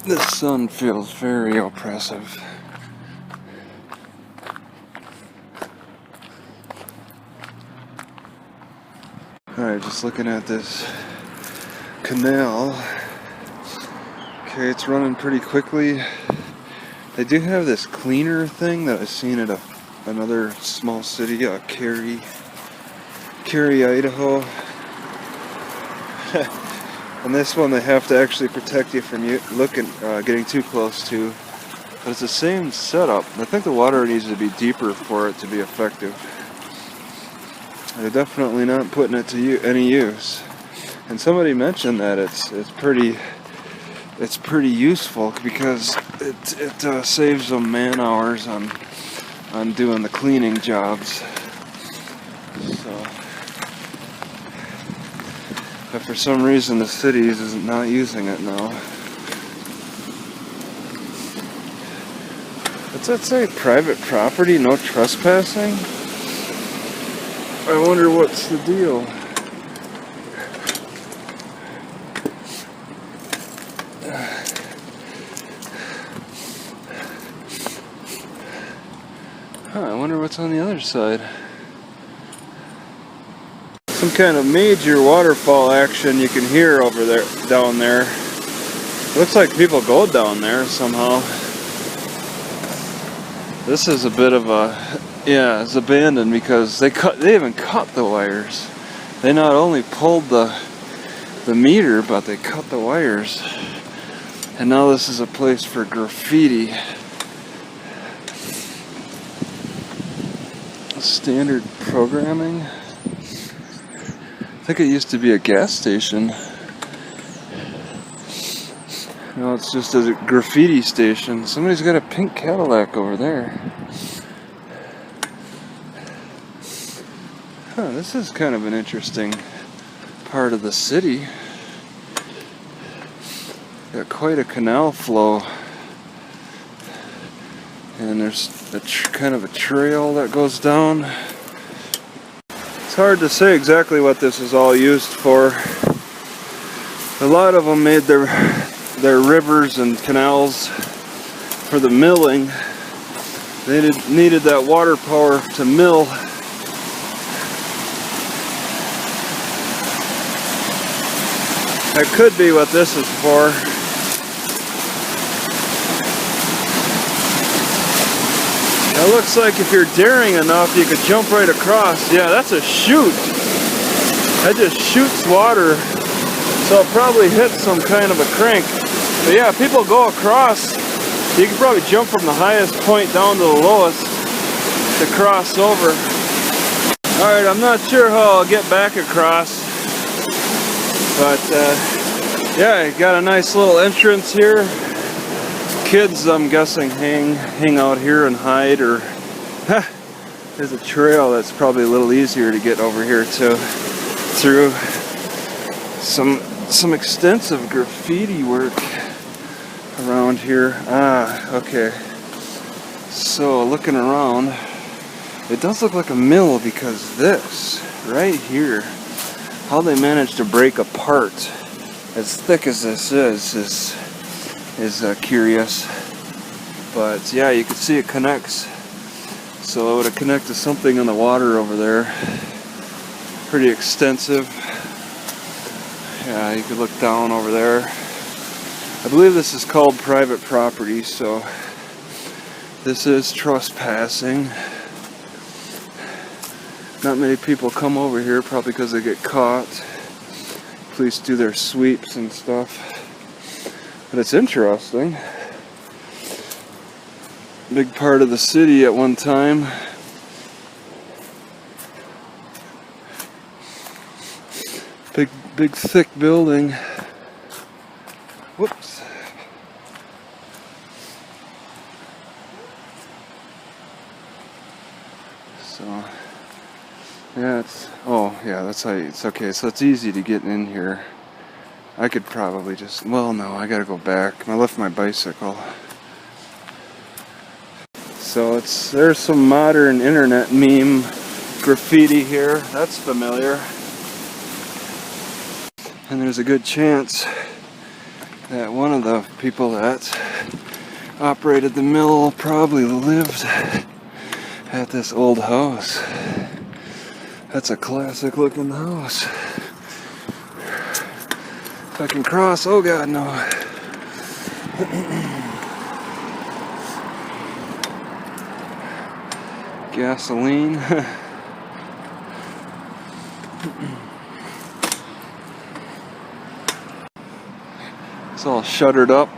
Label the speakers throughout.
Speaker 1: The sun feels very oppressive. Alright, just looking at this canal. Okay, it's running pretty quickly. They do have this cleaner thing that I've seen at another small city, Cary, Idaho. And this one they have to actually protect you from getting too close to. But it's the same setup. I think the water needs to be deeper for it to be effective. They're definitely not putting it to any use. And somebody mentioned that it's pretty useful because it saves them man hours on doing the cleaning jobs. So, but for some reason the cities is not using it now. What's that say? Private property, no trespassing? I wonder what's the deal. I wonder what's on the other side. Some kind of major waterfall action you can hear over there, down there. It looks like people go down there somehow. This is a bit of a, yeah, it's abandoned because they even cut the wires. They not only pulled the meter, but they cut the wires. And now this is a place for graffiti. Standard programming. I think it used to be a gas station. No, it's just a graffiti station. Somebody's got a pink Cadillac over there. Huh, this is kind of an interesting part of the city. Got quite a canal flow. And there's kind of a trail that goes down. It's hard to say exactly what this is all used for. A lot of them made their rivers and canals for the milling. They needed that water power to mill. That could be what this is for. It looks like if you're daring enough, you could jump right across. Yeah, that's a chute. That just shoots water. So it'll probably hit some kind of a crank. But yeah, people go across. You can probably jump from the highest point down to the lowest to cross over. Alright, I'm not sure how I'll get back across. But yeah, got a nice little entrance here. Kids, I'm guessing, hang out here and hide, or there's a trail that's probably a little easier to get over here too, through some extensive graffiti work around here. Okay. So looking around, it does look like a mill because this right here, how they managed to break apart as thick as this is curious. But yeah, you can see it connects. So it would have connected something in the water over there. Pretty extensive. Yeah, you could look down over there. I believe this is called private property, so this is trespassing. Not many people come over here, probably because they get caught. Police do their sweeps and stuff. But it's interesting. Big part of the city at one time. Big thick building. Whoops. So yeah, that's how it's okay. So it's easy to get in here. I could probably just, well, no, I gotta go back. I left my bicycle. So there's some modern internet meme graffiti here. That's familiar. And there's a good chance that one of the people that operated the mill probably lived at this old house. That's a classic looking house. If I can cross, oh god, no. Gasoline. It's all shuttered up.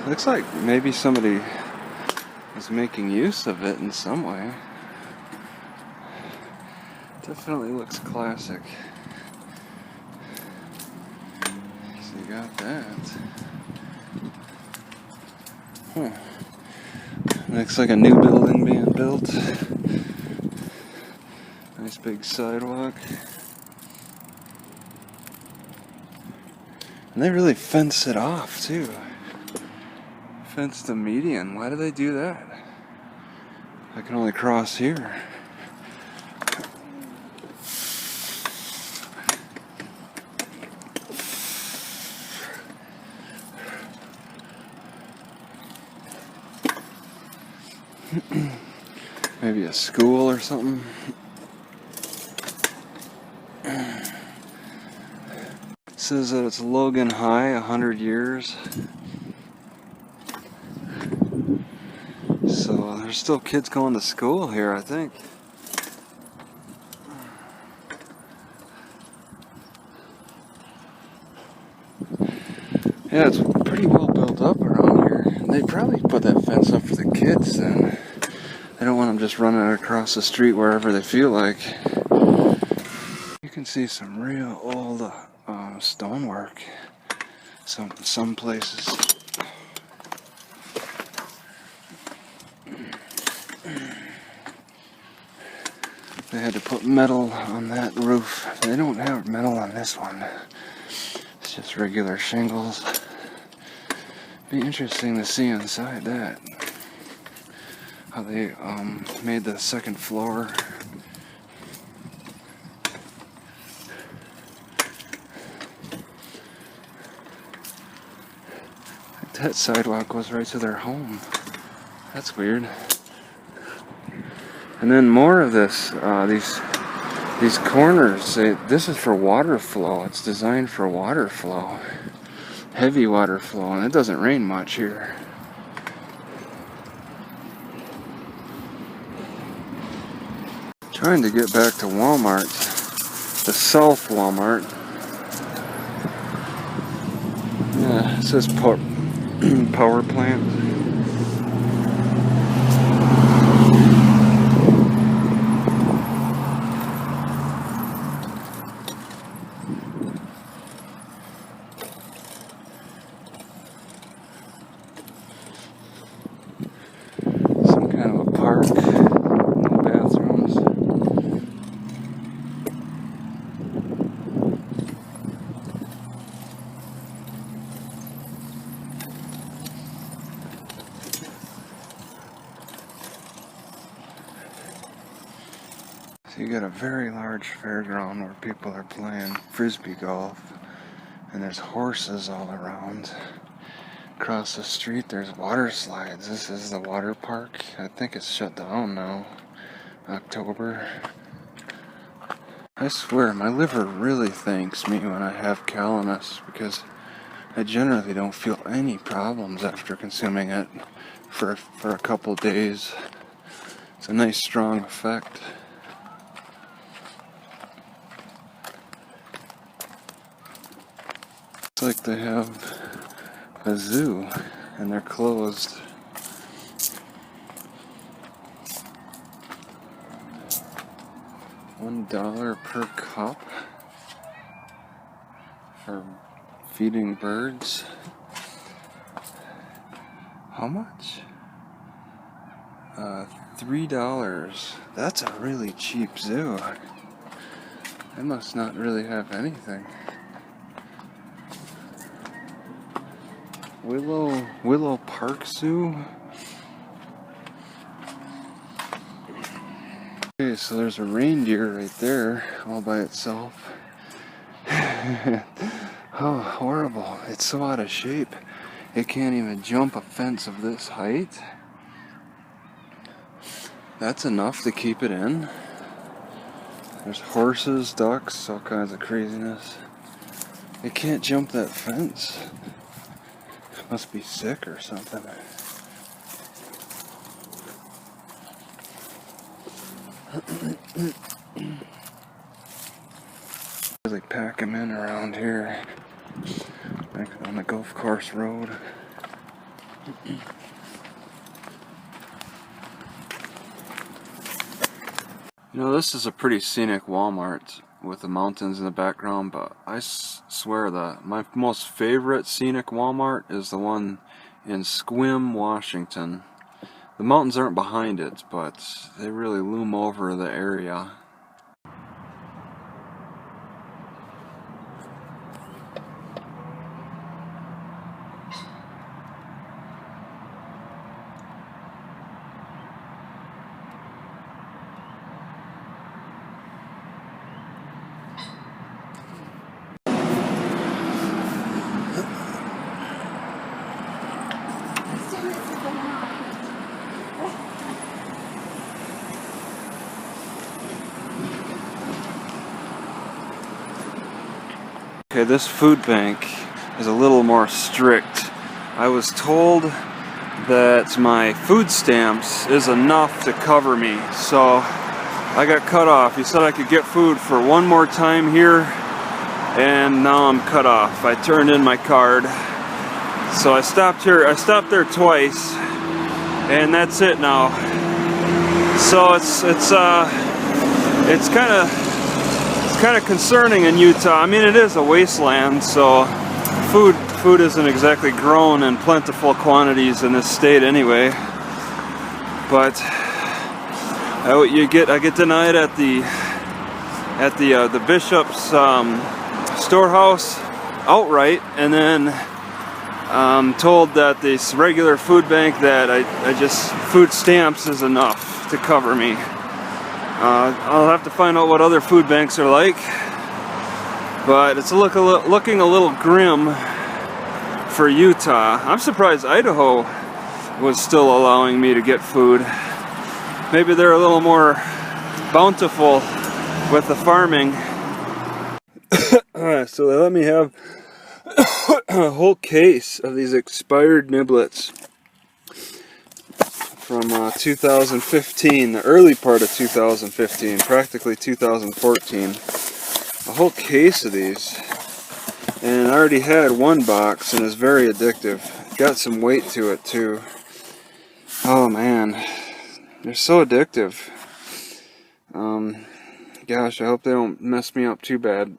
Speaker 1: Looks like maybe somebody is making use of it in some way. Definitely looks classic. So you got that. Huh. Looks like a new building being built. Nice big sidewalk. And they really fence it off too. Fence the median. Why do they do that? I can only cross here. Maybe a school or something. It says that it's Logan High, 100 years. So there's still kids going to school here, I think. Yeah, it's pretty well built up around here. They probably put that fence up for the kids then. They don't want them just running across the street wherever they feel like. You can see some real old stonework. Some places. They had to put metal on that roof. They don't have metal on this one. It's just regular shingles. Be interesting to see inside that. How they made the second floor. That sidewalk goes right to their home. That's weird. And then more of this, these corners, this is for water flow. It's designed for water flow. Heavy water flow, and it doesn't rain much here. Trying to get back to Walmart, the South Walmart. Yeah, it says power plant. Some kind of a park. No bathrooms. So you got a very large fairground where people are playing frisbee golf, and there's horses all around. Across the street there's water slides. This is the water park. I think it's shut down now. October. I swear my liver really thanks me when I have calamus, because I generally don't feel any problems after consuming it for a couple days. It's a nice strong effect. It's like they have a zoo and they're closed. $1 per cup for feeding birds. How much? $3. That's a really cheap zoo. They must not really have anything. Willow Park Zoo. Okay, so there's a reindeer right there, all by itself. Oh, horrible. It's so out of shape. It can't even jump a fence of this height. That's enough to keep it in. There's horses, ducks, all kinds of craziness. It can't jump that fence. It must be sick or something. They pack them in around here, like on the golf course road. You know, this is a pretty scenic Walmart with the mountains in the background, but I swear that my most favorite scenic Walmart is the one in Sequim, Washington. The mountains aren't behind it, but they really loom over the area. Okay, this food bank is a little more strict. I was told that my food stamps is enough to cover me, so I got cut off. He said I could get food for one more time here, and now I'm cut off. I turned in my card, so I stopped here. I stopped there twice, and that's it now. So it's kind of concerning in Utah. I mean, it is a wasteland, so food isn't exactly grown in plentiful quantities in this state anyway. But I get denied at the bishop's storehouse outright, and then told that this regular food bank that food stamps is enough to cover me. I'll have to find out what other food banks are like, but it's looking a little grim for Utah. I'm surprised Idaho was still allowing me to get food. Maybe they're a little more bountiful with the farming. So they let me have a whole case of these expired niblets from 2015, the early part of 2015, practically 2014. A whole case of these, and I already had one box, and it's very addictive. Got some weight to it too. Oh man, they're so addictive. Gosh, I hope they don't mess me up too bad.